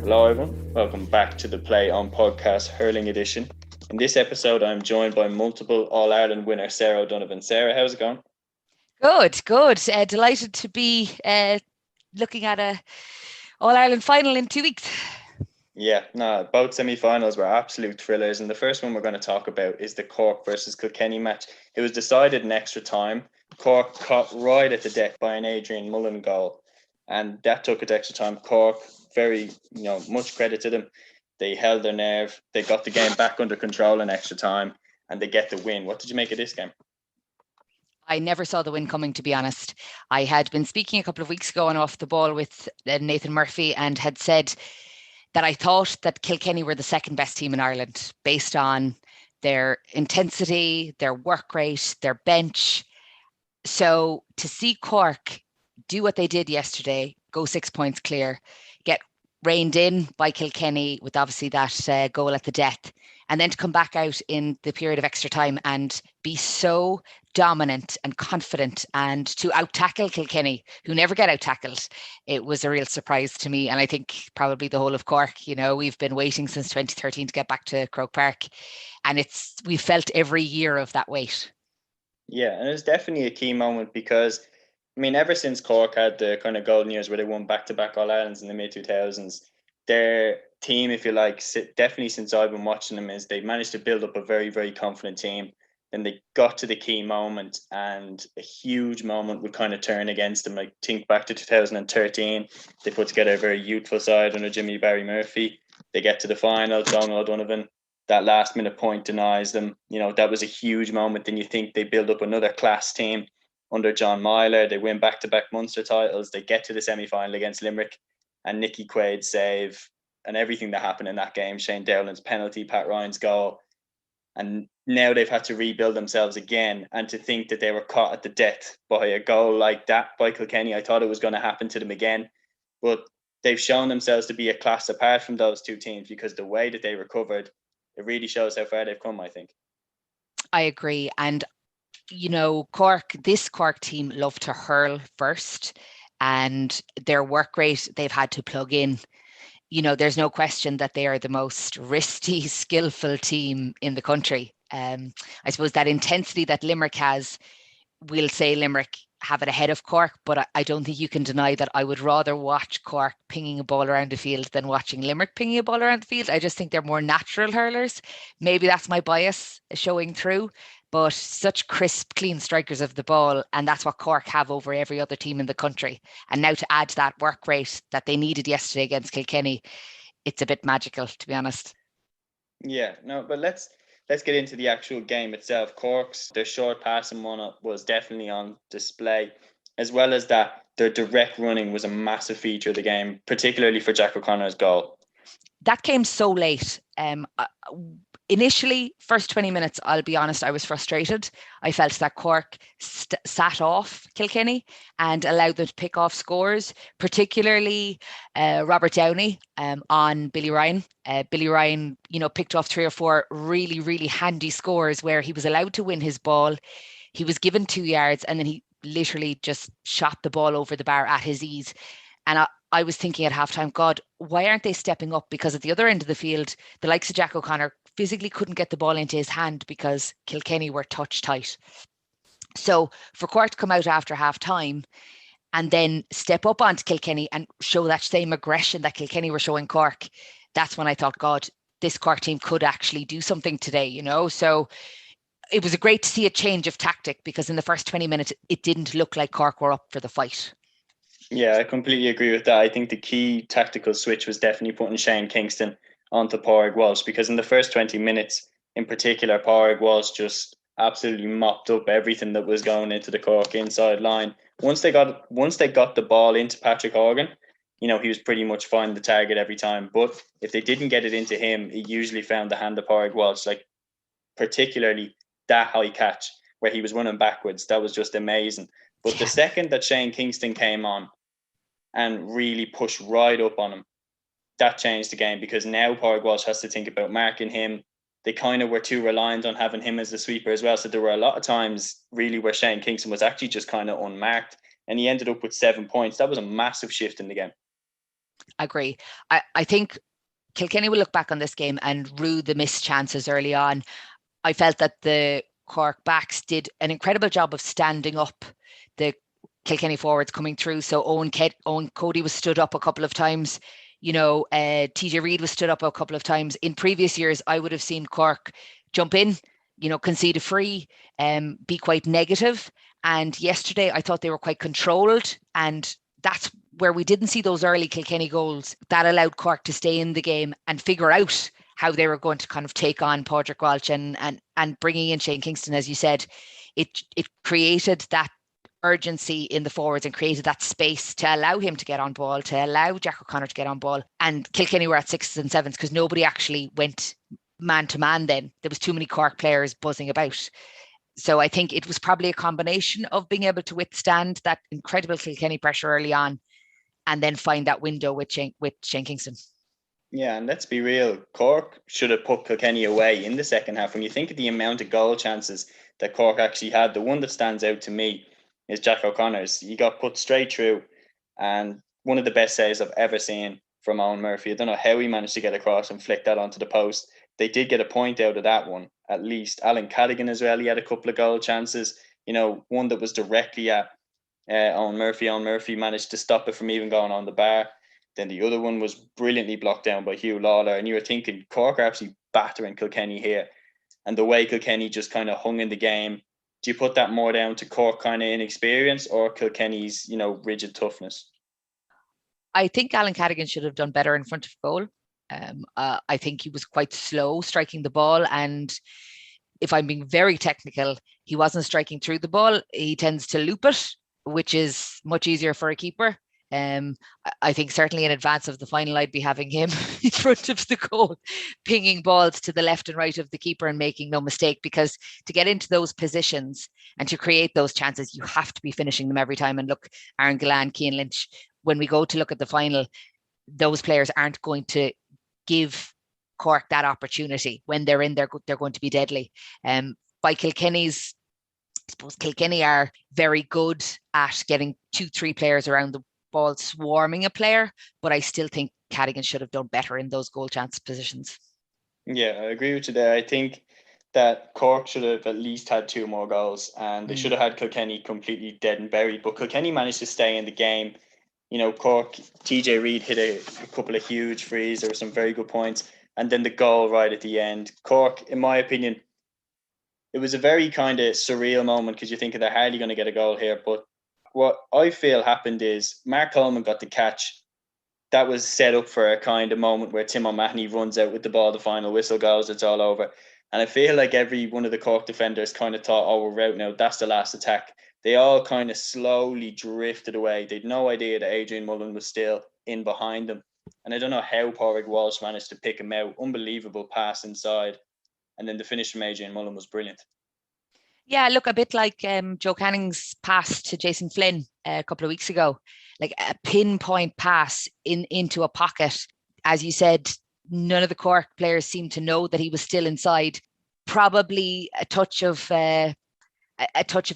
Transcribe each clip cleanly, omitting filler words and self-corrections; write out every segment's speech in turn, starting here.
Hello everyone, welcome back to the Play On Podcast Hurling edition. In this episode I'm joined by multiple All-Ireland winner Sarah O'Donovan. Sarah, how's it going? Good. Delighted to be looking at a All-Ireland final in 2 weeks. Yeah, no, both semi-finals were absolute thrillers, and the first one we're going to talk about is the Cork versus Kilkenny match. It was decided in extra time. Cork caught right at the deck by an Adrian Mullen goal, and that took it to extra time. Cork, very, much credit to them. They held their nerve. They got the game back under control in extra time, and they get the win. What did you make of this game? I never saw the win coming, to be honest. I had been speaking a couple of weeks ago on Off the Ball with Nathan Murphy and had said that I thought that Kilkenny were the second best team in Ireland based on their intensity, their work rate, their bench. So to see Cork do what they did yesterday, go 6 points clear, get reined in by Kilkenny with obviously that goal at the death, and then to come back out in the period of extra time and be so dominant and confident and to out-tackle Kilkenny, who never get out-tackled. It was a real surprise to me, and I think probably the whole of Cork. We've been waiting since 2013 to get back to Croke Park, and we felt every year of that wait. Yeah, and it's definitely a key moment because, ever since Cork had the kind of golden years where they won back-to-back All-Irelands in the mid-2000s, their team, if you like, definitely since I've been watching them, is they managed to build up a very, very confident team. Then they got to the key moment and a huge moment would kind of turn against them. Like, think back to 2013, they put together a very youthful side under Jimmy Barry Murphy. They get to the final, Donald O'Donovan, that last minute point denies them. That was a huge moment. Then you think they build up another class team under John Myler. They win back-to-back Munster titles. They get to the semi-final against Limerick and Nicky Quaid's save and everything that happened in that game, Shane Dowland's penalty, Pat Ryan's goal. And now they've had to rebuild themselves again. And to think that they were caught at the death by a goal like that by Kilkenny, I thought it was going to happen to them again. But they've shown themselves to be a class apart from those two teams because the way that they recovered, it really shows how far they've come, I think. I agree. And, this Cork team love to hurl first, and their work rate they've had to plug in. There's no question that they are the most wristy, skillful team in the country. I suppose that intensity that Limerick has, we'll say Limerick have it ahead of Cork, but I don't think you can deny that I would rather watch Cork pinging a ball around the field than watching Limerick pinging a ball around the field. I just think they're more natural hurlers. Maybe that's my bias showing through, but such crisp, clean strikers of the ball, and that's what Cork have over every other team in the country. And now to add that work rate that they needed yesterday against Kilkenny, it's a bit magical, to be honest. Yeah, no, but let's get into the actual game itself. Cork's, their short passing one was definitely on display, as well as that their direct running was a massive feature of the game, particularly for Jack O'Connor's goal. That came so late. Initially, first 20 minutes, I'll be honest, I was frustrated. I felt that Cork sat off Kilkenny and allowed them to pick off scores, particularly Robert Downey on Billy Ryan. Billy Ryan, picked off 3 or 4 really, really handy scores where he was allowed to win his ball. He was given 2 yards and then he literally just shot the ball over the bar at his ease. And I was thinking at halftime, God, why aren't they stepping up? Because at the other end of the field, the likes of Jack O'Connor physically couldn't get the ball into his hand because Kilkenny were touch tight. So for Cork to come out after half-time and then step up onto Kilkenny and show that same aggression that Kilkenny were showing Cork, that's when I thought, God, this Cork team could actually do something today, So it was great to see a change of tactic because in the first 20 minutes, it didn't look like Cork were up for the fight. Yeah, I completely agree with that. I think the key tactical switch was definitely putting Shane Kingston onto Pádraig Walsh, because in the first 20 minutes in particular, Pádraig Walsh just absolutely mopped up everything that was going into the Cork inside line. Once they got the ball into Patrick Horgan, he was pretty much finding the target every time. But if they didn't get it into him, he usually found the hand of Pádraig Walsh, like particularly that high catch where he was running backwards. That was just amazing. But the second that Shane Kingston came on and really pushed right up on him, that changed the game, because now Pádraig Walsh has to think about marking him. They kind of were too reliant on having him as a sweeper as well. So there were a lot of times really where Shane Kingston was actually just kind of unmarked, and he ended up with 7 points. That was a massive shift in the game. I agree. I think Kilkenny will look back on this game and rue the missed chances early on. I felt that the Cork backs did an incredible job of standing up the Kilkenny forwards coming through. So Owen Cody was stood up a couple of times. TJ Reid was stood up a couple of times. In previous years, I would have seen Cork jump in, concede a free, be quite negative. And yesterday, I thought they were quite controlled, and that's where we didn't see those early Kilkenny goals. That allowed Cork to stay in the game and figure out how they were going to kind of take on Padraig Walsh and bringing in Shane Kingston, as you said. It created that urgency in the forwards and created that space to allow him to get on ball, to allow Jack O'Connor to get on ball. And Kilkenny were at 6s and 7s because nobody actually went man to man then. There was too many Cork players buzzing about. So I think it was probably a combination of being able to withstand that incredible Kilkenny pressure early on and then find that window with Shane Kingston. Yeah, and let's be real, Cork should have put Kilkenny away in the second half. When you think of the amount of goal chances that Cork actually had, the one that stands out to me is Jack O'Connor's. He got put straight through, and one of the best saves I've ever seen from Owen Murphy. I don't know how he managed to get across and flick that onto the post. They did get a point out of that one, at least. Alan Cadigan as well, he had a couple of goal chances. One that was directly at Owen Murphy. Owen Murphy managed to stop it from even going on the bar. Then the other one was brilliantly blocked down by Hugh Lawler. And you were thinking, Cork are absolutely battering Kilkenny here. And the way Kilkenny just kind of hung in the game, do you put that more down to Cork kind of inexperience or Kilkenny's, rigid toughness? I think Alan Cadigan should have done better in front of goal. I think he was quite slow striking the ball. And if I'm being very technical, he wasn't striking through the ball. He tends to loop it, which is much easier for a keeper. I think certainly in advance of the final, I'd be having him in front of the goal, pinging balls to the left and right of the keeper and making no mistake, because to get into those positions and to create those chances, you have to be finishing them every time. And look, Aaron Gillan, Cian Lynch, when we go to look at the final, those players aren't going to give Cork that opportunity. When they're in, they're going to be deadly. By Kilkenny's, I suppose Kilkenny are very good at getting 2-3 players around the ball swarming a player, but I still think Cadigan should have done better in those goal chance positions. Yeah, I agree with you there. I think that Cork should have at least had 2 more goals, and they should have had Kilkenny completely dead and buried, but Kilkenny managed to stay in the game. Cork, TJ Reid hit a couple of huge frees. There were some very good points, and then the goal right at the end. Cork, in my opinion, it was a very kind of surreal moment because you think they're hardly going to get a goal here, but what I feel happened is Mark Coleman got the catch. That was set up for a kind of moment where Tim O'Mahony runs out with the ball, the final whistle goes, it's all over. And I feel like every one of the Cork defenders kind of thought, oh, we're out now, that's the last attack. They all kind of slowly drifted away. They'd no idea that Adrian Mullen was still in behind them. And I don't know how Padraig Walsh managed to pick him out. Unbelievable pass inside. And then the finish from Adrian Mullen was brilliant. Yeah, look, a bit like Joe Canning's pass to Jason Flynn a couple of weeks ago, like a pinpoint pass into a pocket. As you said, none of the Cork players seemed to know that he was still inside. Probably a touch of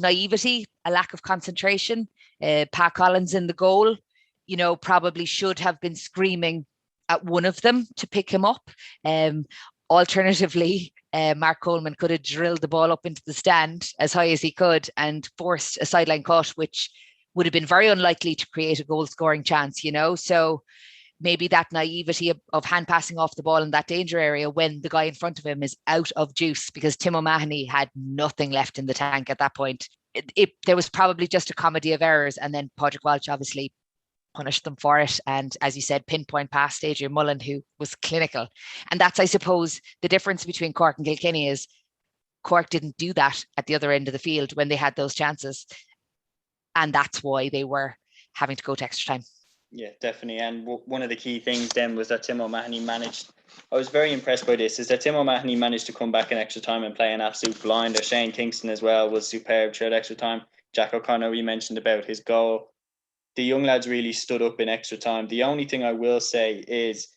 naivety, a lack of concentration. Pat Collins in the goal, probably should have been screaming at one of them to pick him up. Alternatively, Mark Coleman could have drilled the ball up into the stand as high as he could and forced a sideline cut, which would have been very unlikely to create a goal scoring chance, So maybe that naivety of hand passing off the ball in that danger area when the guy in front of him is out of juice, because Tim O'Mahony had nothing left in the tank at that point. There was probably just a comedy of errors, and then Padraig Walsh obviously punished them for it. And as you said, pinpoint past Adrian Mullen, who was clinical. And that's, I suppose, the difference between Cork and Kilkenny is Cork didn't do that at the other end of the field when they had those chances. And that's why they were having to go to extra time. Yeah, definitely. And one of the key things then was that Tim O'Mahony managed, I was very impressed by this, is that Tim O'Mahony managed to come back in extra time and play an absolute blinder. Shane Kingston as well was superb throughout extra time. Jack O'Connor, we mentioned about his goal. The young lads really stood up in extra time. The only thing I will say is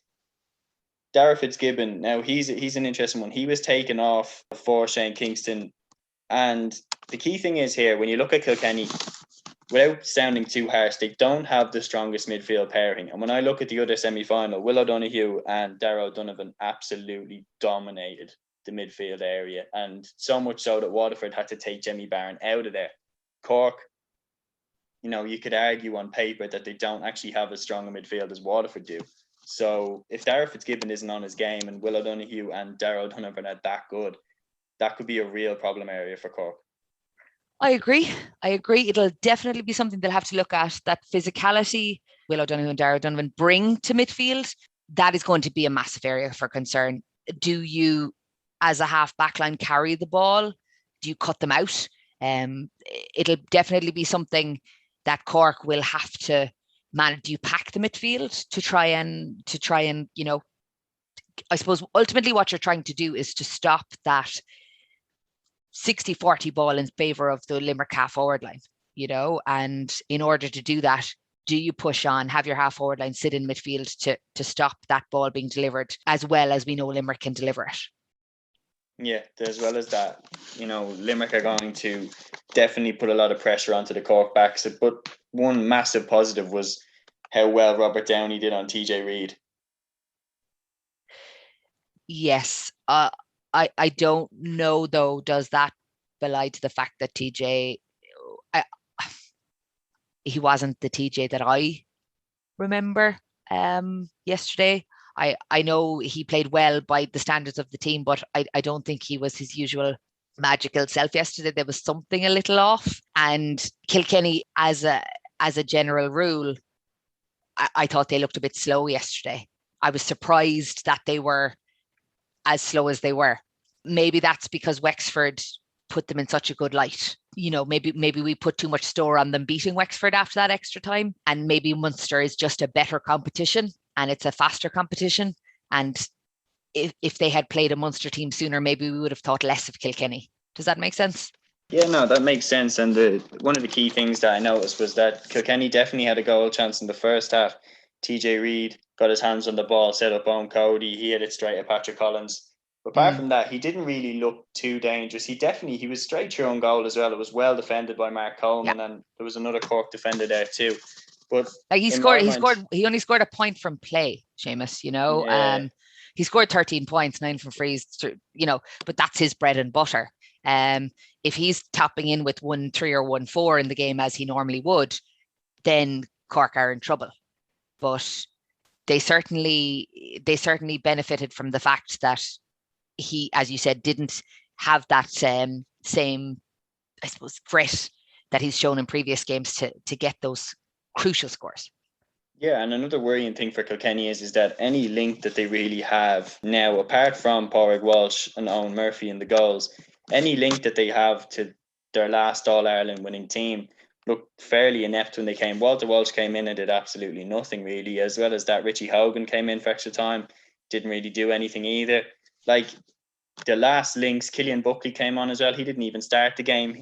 Dara Fitzgibbon, now he's an interesting one. He was taken off for Shane Kingston. And the key thing is here, when you look at Kilkenny, without sounding too harsh, they don't have the strongest midfield pairing. And when I look at the other semi-final, Will O'Donoghue and Darragh O'Donovan absolutely dominated the midfield area. And so much so that Waterford had to take Jimmy Barron out of there. Cork, you could argue on paper that they don't actually have as strong a midfield as Waterford do. So if Darragh Fitzgibbon isn't on his game and Will O'Donoghue and Darragh O'Donovan are that good, that could be a real problem area for Cork. I agree. It'll definitely be something they'll have to look at. That physicality Will O'Donoghue and Darragh O'Donovan bring to midfield, that is going to be a massive area for concern. Do you, as a half backline, carry the ball? Do you cut them out? It'll definitely be something that Cork will have to manage. Do you pack the midfield to try and I suppose ultimately what you're trying to do is to stop that 60-40 ball in favour of the Limerick half forward line, and in order to do that, do you push on, have your half forward line sit in midfield to stop that ball being delivered as well as we know Limerick can deliver it? Yeah, as well as that, Limerick are going to definitely put a lot of pressure onto the Cork backs. But one massive positive was how well Robert Downey did on TJ Reid. Yes. I don't know, though, does that belie to the fact that TJ, he wasn't the TJ that I remember yesterday. I know he played well by the standards of the team, but I don't think he was his usual magical self yesterday. There was something a little off. And Kilkenny, as a general rule, I thought they looked a bit slow yesterday. I was surprised that they were as slow as they were. Maybe that's because Wexford put them in such a good light. Maybe we put too much store on them beating Wexford after that extra time. And maybe Munster is just a better competition and it's a faster competition. And if they had played a Munster team sooner, maybe we would have thought less of Kilkenny. Does that make sense? Yeah, no, that makes sense. And one of the key things that I noticed was that Kilkenny definitely had a goal chance in the first half. TJ Reid got his hands on the ball, set up on Cody. He hit it straight at Patrick Collins. But apart from that, he didn't really look too dangerous. He was straight through on goal as well. It was well defended by Mark Coleman, and there was another Cork defender there too. But he only scored a point from play, Seamus, Yeah. He scored 13 points, 9 from frees, but that's his bread and butter. If he's topping in with 1-3 or 1-4 in the game as he normally would, then Cork are in trouble. But they certainly benefited from the fact that he, as you said, didn't have that same, I suppose, grit that he's shown in previous games to get those crucial scores. Yeah, and another worrying thing for Kilkenny is that any link that they really have now, apart from Pádraig Walsh and Owen Murphy in the goals, any link that they have to their last All-Ireland winning team looked fairly inept when they came. Walter Walsh came in and did absolutely nothing really, as well as that Richie Hogan came in for extra time, didn't really do anything either. Like the last links, Killian Buckley came on as well. He didn't even start the game.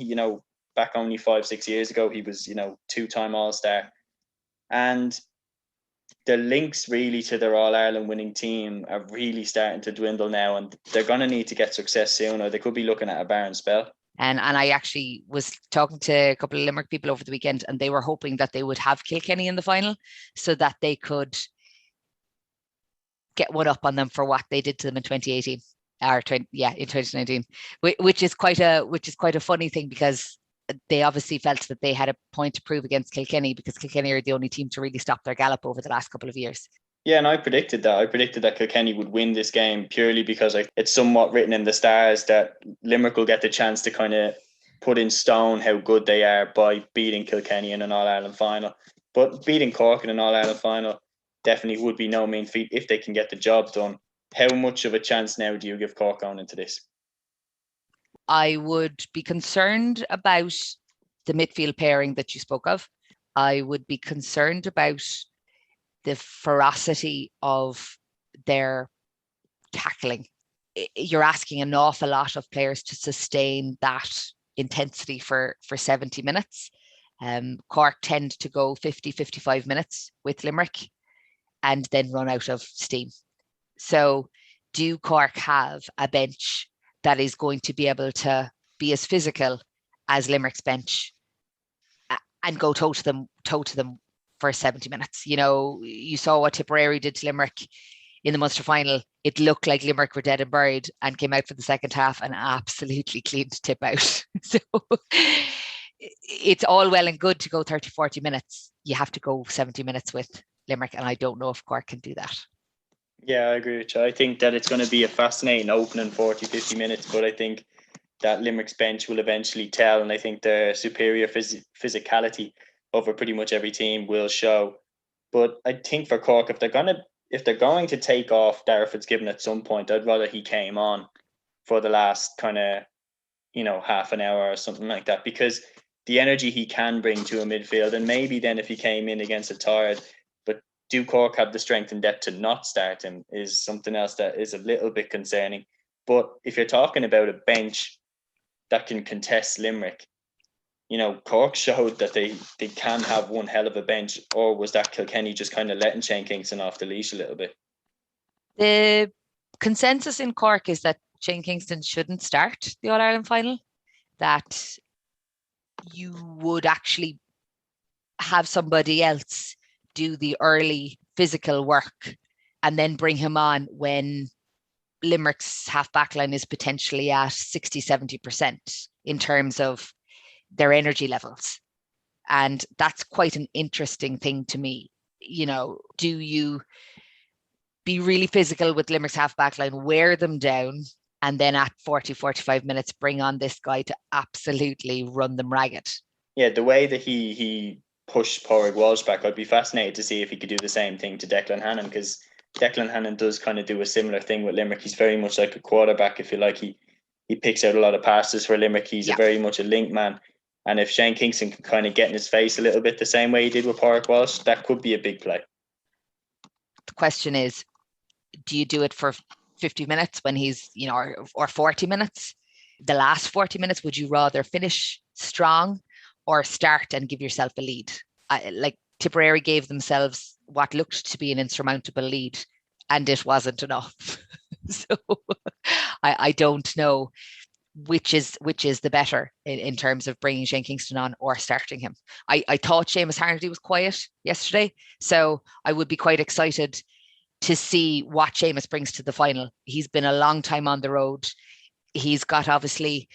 Back only 5-6 years ago, he was, two-time All-Star. And the links really to their All-Ireland winning team are really starting to dwindle now, and they're going to need to get success soon, or they could be looking at a barren spell. And I actually was talking to a couple of Limerick people over the weekend, and they were hoping that they would have Kilkenny in the final so that they could get one up on them for what they did to them in 2018 or in 2019, which is quite a funny thing, because they obviously felt that they had a point to prove against Kilkenny, because Kilkenny are the only team to really stop their gallop over the last couple of years. Yeah, and I predicted that. I predicted that Kilkenny would win this game purely because it's somewhat written in the stars that Limerick will get the chance to kind of put in stone how good they are by beating Kilkenny in an All-Ireland final. But beating Cork in an All-Ireland final definitely would be no mean feat if they can get the job done. How much of a chance now do you give Cork going into this? I would be concerned about the midfield pairing that you spoke of. I would be concerned about the ferocity of their tackling. You're asking an awful lot of players to sustain that intensity for 70 minutes. Cork tend to go 50-55 minutes with Limerick and then run out of steam. So do Cork have a bench that is going to be able to be as physical as Limerick's bench and go toe to them for 70 minutes. You know, you saw what Tipperary did to Limerick in the Munster final. It looked like Limerick were dead and buried and came out for the second half and absolutely cleaned Tip out. So it's all well and good to go 30, 40 minutes. You have to go 70 minutes with Limerick, and I don't know if Cork can do that. Yeah, I agree with you. I think that it's going to be a fascinating opening 40, 50 minutes, but I think that Limerick's bench will eventually tell, and I think the superior physicality over pretty much every team will show. But I think for Cork, if they're going to take off Darragh Fitzgibbon at some point, I'd rather he came on for the last kind of, half an hour or something like that, because the energy he can bring to a midfield, and maybe then if he came in against a tired, but do Cork have the strength and depth to not start him is something else that is a little bit concerning. But if you're talking about a bench that can contest Limerick, Cork showed that they can have one hell of a bench, or was that Kilkenny just kind of letting Shane Kingston off the leash a little bit? The consensus in Cork is that Shane Kingston shouldn't start the All-Ireland final, that you would actually have somebody else do the early physical work and then bring him on when Limerick's half back line is potentially at 60, 70% in terms of their energy levels. And that's quite an interesting thing to me. Do you be really physical with Limerick's half back line, wear them down, and then at 40, 45 minutes, bring on this guy to absolutely run them ragged? Yeah, the way that he pushed Pádraig Walsh back, I'd be fascinated to see if he could do the same thing to Declan Hannon, because Declan Hannon does kind of do a similar thing with Limerick. He's very much like a quarterback, if you like. He picks out a lot of passes for Limerick. He's very much a link man. And if Shane Kingston can kind of get in his face a little bit the same way he did with Pádraig Walsh, that could be a big play. The question is, do you do it for 50 minutes when he's, or 40 minutes? The last 40 minutes, would you rather finish strong or start and give yourself a lead? Like Tipperary gave themselves what looked to be an insurmountable lead, and it wasn't enough. So I don't know which is the better in terms of bringing Shane Kingston on or starting him. I thought Seamus Harnedy was quiet yesterday, so I would be quite excited to see what Seamus brings to the final. He's been a long time on the road. He's got obviously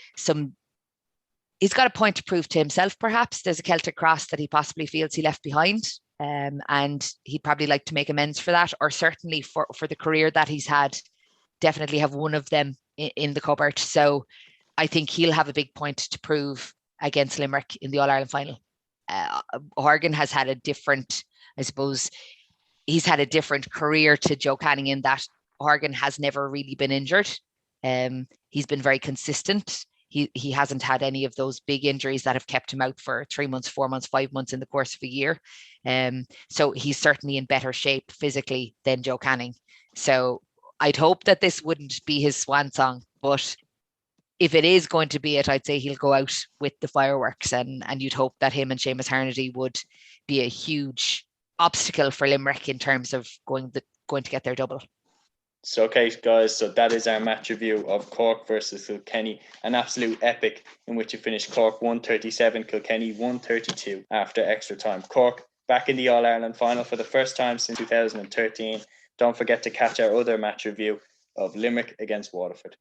he's got a point to prove to himself, perhaps. There's a Celtic cross that he possibly feels he left behind. And he'd probably like to make amends for that, or certainly for the career that he's had, definitely have one of them in the cupboard. So I think he'll have a big point to prove against Limerick in the All-Ireland final. Horgan has had a different, I suppose, he's had a different career to Joe Canning in that Horgan has never really been injured. He's been very consistent. He hasn't had any of those big injuries that have kept him out for 3 months, 4 months, 5 months in the course of a year. So he's certainly in better shape physically than Joe Canning. So I'd hope that this wouldn't be his swan song, but if it is going to be it, I'd say he'll go out with the fireworks, and you'd hope that him and Seamus Harnedy would be a huge obstacle for Limerick in terms of going to get their double. So, okay, guys, so that is our match review of Cork versus Kilkenny, an absolute epic in which it finished Cork 1-37, Kilkenny 1-32 after extra time. Cork back in the All-Ireland final for the first time since 2013. Don't forget to catch our other match review of Limerick against Waterford.